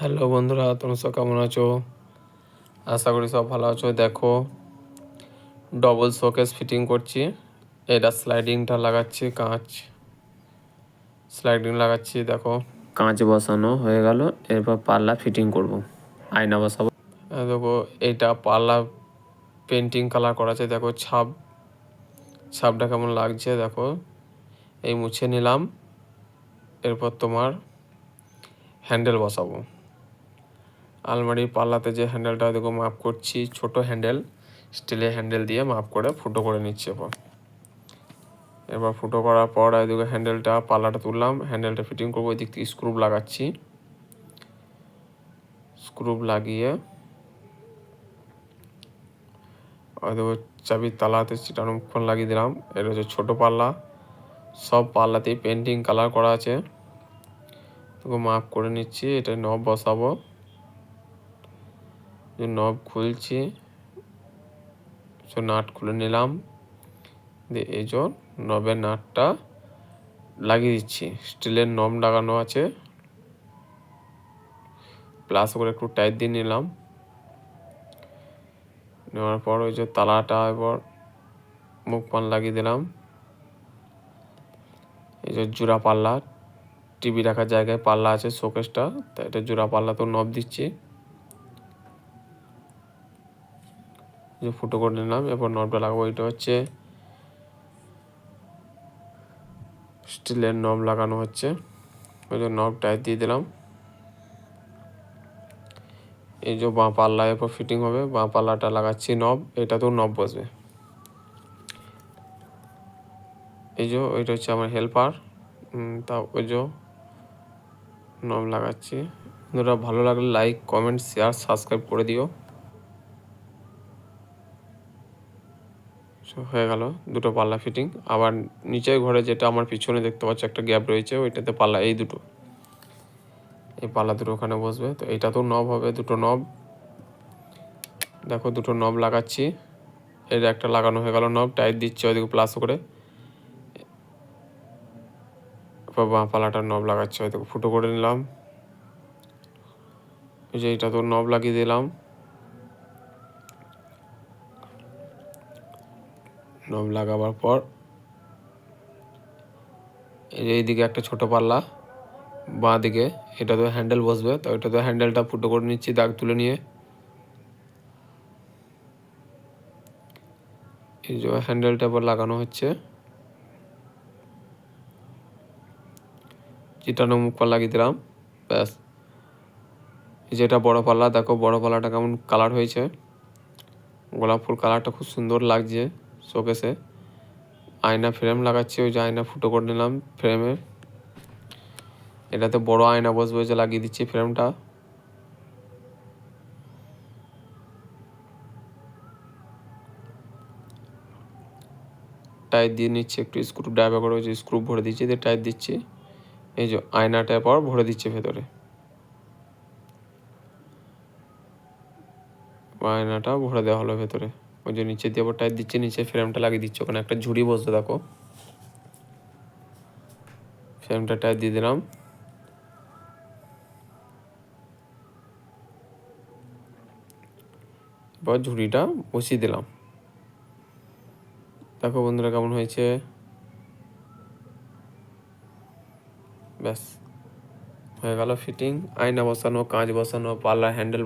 Hello বন্ধুরা, তোমরা সব কেমন আছো? আশা করি সব ভালো আছো। দেখো, ডবল শোকেস ফিটিং করছি। এটা স্লাইডিংটা লাগাচ্ছি, কাঁচ স্লাইডিং লাগাচ্ছি। দেখো, কাঁচ বসানো হয়ে গেল, এরপর পাল্লা ফিটিং করব, আয়না বসাবো। দেখো, এইটা পাল্লা পেন্টিং কালার করা আছে। দেখো ছাপটা কেমন লাগছে। দেখো, এই মুছে নিলাম। এরপর তোমার হ্যান্ডেল বসাবো। আলমারির পাল্লাতে যে হ্যান্ডেলটা, দেখো মাপ করছি, ছোট হ্যান্ডেল, স্টিলের হ্যান্ডেল দিয়ে মাপ করে ফুটো করে নিচ্ছে। এবার ফুটো করার পর এদিকে পাল্লাটা তুললাম, হ্যান্ডেলটা ফিটিং করবো। ওই দিক থেকে স্ক্রু লাগাচ্ছি। স্ক্রু লাগিয়ে দেখো চাবির তালাতে চিটানো মুখখন লাগিয়ে দিলাম। এটা হচ্ছে ছোটো পাল্লা, সব পাল্লাতেই পেন্টিং কালার করা আছে। তোকে মাপ করে নিচ্ছি। এটা নব বসাবো, নব খুলছি, নাট খুলে নিলাম। দিয়ে এই যে নবের নাটটা লাগিয়ে দিচ্ছি। স্টিলের নব লাগানো আছে, প্লাস করে একটু টাইট দিয়ে নিলাম। নেওয়ার পর ওই যে তালাটা এবার মুখ পান লাগিয়ে দিলাম। এই যে জোড়া পাল্লা, টিভি রাখার জায়গায় পাল্লা আছে শোকেসটা, তাই এটা জোড়া পাল্লা তো নব দিচ্ছি। যে ফুটো করে নিলাম, এরপর নবটা লাগাবো। এটা হচ্ছে স্টিলের নব লাগানো হচ্ছে। ওই যে নব টাইট দিয়ে দিলাম। এই যে বাঁ পাল্লা এরপর ফিটিং হবে, বাঁ পাল্লাটা লাগাচ্ছি নব, এটাতেও নব বসবে। এই যে ওইটা হচ্ছে আমার হেল্পার, তা ওই যে নব লাগাচ্ছি। বন্ধুরা, ভালো লাগলে লাইক, কমেন্ট, শেয়ার, সাবস্ক্রাইব করে দিও। হয়ে গেল দুটো পাল্লা ফিটিং। আবার নিচের ঘরে যেটা আমার পিছনে দেখতে পাচ্ছ একটা গ্যাপ রয়েছে, ওইটাতে পাল্লা, এই দুটো, এই পাল্লা দুটো ওখানে বসবে। তো এইটা তো নব হবে, দুটো নব। দেখো দুটো নব লাগাচ্ছি। এর একটা লাগানো হয়ে গেল নব, টাইট দিচ্ছি ওইদিকে প্লাস করে। বাঁ পাল্লাটার নব লাগাচ্ছি, ওইদিকে ফুটো করে নিলাম। এই যে এইটা তো নব লাগিয়ে দিলাম। নব লাগাবার পর এই যে এইদিকে একটা ছোট পাল্লা বাঁ দিকে, এটা তো হ্যান্ডেল বসবে, তো এটা তো হ্যান্ডেলটা ফুটো করে নিচ্ছি দাগ তুলে নিয়ে। এই যে হ্যান্ডেলটা এবার লাগানো হচ্ছে। চিটানো মুখ পাল্লা লাগিয়ে দিলাম, ব্যাস। এই যে এটা বড় পাল্লা, দেখো বড় পাল্লাটা কেমন কালার হয়েছে, গোলাপ ফুল কালারটা খুব সুন্দর লাগছে শোকেসে। আয়না ফ্রেম লাগাচ্ছি, ওই যে আয়না ফুটো করে নিলাম ফ্রেমে। এটাতে বড় আয়না বসবে, যে লাগিয়ে দিচ্ছি ফ্রেমটা। টাইট দিয়ে নিচ্ছি একটু, স্ক্রু ড্রাইভার করে, ওই যে স্ক্রু ভরে দিচ্ছি, দিয়ে টাইট দিচ্ছি। এই যে আয়নাটা পর ভরে দিচ্ছি ভেতরে, আয়নাটা ভরে দেওয়া হলো ভেতরে। ওই যে নিচে দিয়ে আবার টাইট দিচ্ছি, নিচে ফ্রেমটা লাগিয়ে দিচ্ছি, ওখানে একটা ঝুড়ি বসবে। দেখো ফ্রেমটা টাইট দিয়ে দিলাম। এবার ঝুড়িটা বসিয়ে দিলাম। দেখো বন্ধুরা কেমন হয়েছে, ব্যাস হয়ে গেল ফিটিং। আয়না বসানো, কাঁচ বসানো, পাল্লার হ্যান্ডেল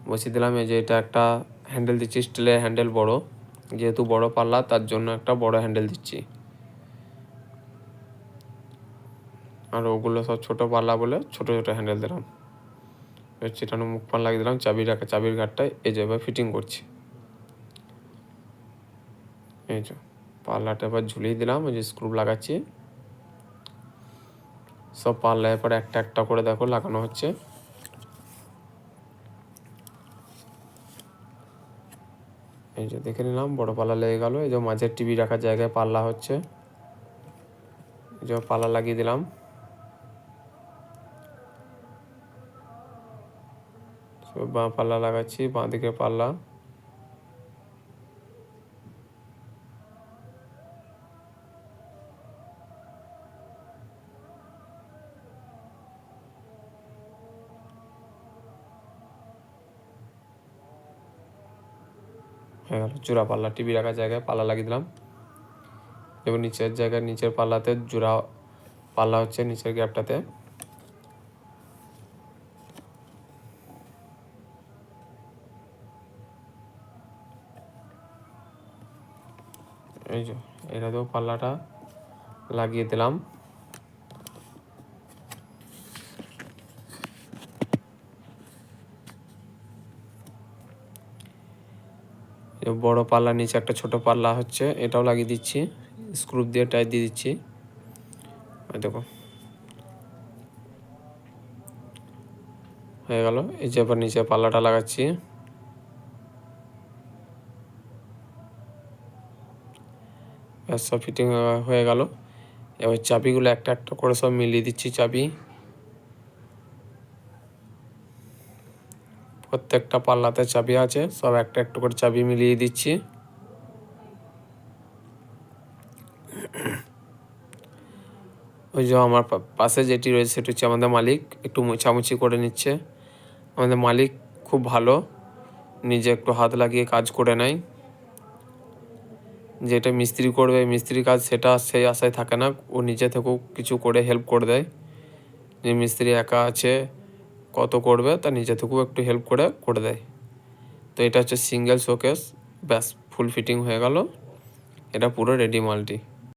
বসিয়ে দিলাম। এই যে এটা একটা হ্যান্ডেল দিচ্ছি, স্টিলের হ্যান্ডেল বড়, যেহেতু বড় পাল্লা তার জন্য একটা বড় হ্যান্ডেল দিচ্ছি। আর ওগুলো সব ছোট পাল্লা বলে ছোট ছোট হ্যান্ডেল দিলাম। চিটানো মুখ পান লাগিয়ে দিলাম চাবির ঘাটটায়। এই যে এবার ফিটিং করছি। এই যে পাল্লাটা এবার ঝুলিয়ে দিলাম, ওই যে স্ক্রু লাগাচ্ছি। সব পাল্লা এরপর একটা একটা করে দেখো লাগানো হচ্ছে। এই যে দেখে নিলাম বড় পাল্লা লেগে গেল। এই যে মাঝের টিভি রাখার জায়গায় পাল্লা হচ্ছে, এই যে পাল্লা লাগিয়ে দিলাম। বাঁ পাল্লা লাগাচ্ছি, বাঁ দিকে পাল্লা। হয়ে গেল জোড়া পাল্লা, টিভি রাখার জায়গায় পাল্লা লাগিয়ে দিলাম। এবং নিচের জায়গায় নিচের পাল্লাতে জোড়া পাল্লা হচ্ছে নিচের গ্যাপটাতে। এই যে এটাতেও পাল্লাটা লাগিয়ে দিলাম। বড় পাল্লা নিচে একটা ছোট পাল্লা হচ্ছে, এটাও লাগিয়ে দিচ্ছি, স্ক্রু দিয়ে টাইট দিয়ে দিচ্ছি। দেখো হয়ে গেল। এই যে এবার নিচে পাল্লাটা লাগাচ্ছি। সব ফিটিং হয়ে গেল। এবার চাবিগুলো একটা একটা করে সব মিলিয়ে দিচ্ছি। চাবি প্রত্যেকটা পাল্লাতে চাবি আছে, সব একটা একটা করে চাবি মিলিয়ে দিচ্ছি। ওই যে আমার পাশে যেটি রয়েছে সেটি হচ্ছে আমাদের মালিক, একটু মোছামুছি করে নিচ্ছে। আমাদের মালিক খুব ভালো, নিজে একটু হাত লাগিয়ে কাজ করে নেয়। যেটা মিস্ত্রি করবে, মিস্ত্রি কাজ সেটা সেই আশায় থাকে না, ও নিজে থেকেও কিছু করে হেল্প করে দেয়। যে মিস্ত্রি একা আছে কত করবে, তা নিজে থেকেও একটু হেল্প করে দেয়। তো এটা হচ্ছে সিঙ্গেল শোকেস, ব্যাস ফুল ফিটিং হয়ে গেল। এটা পুরো রেডি মালটি।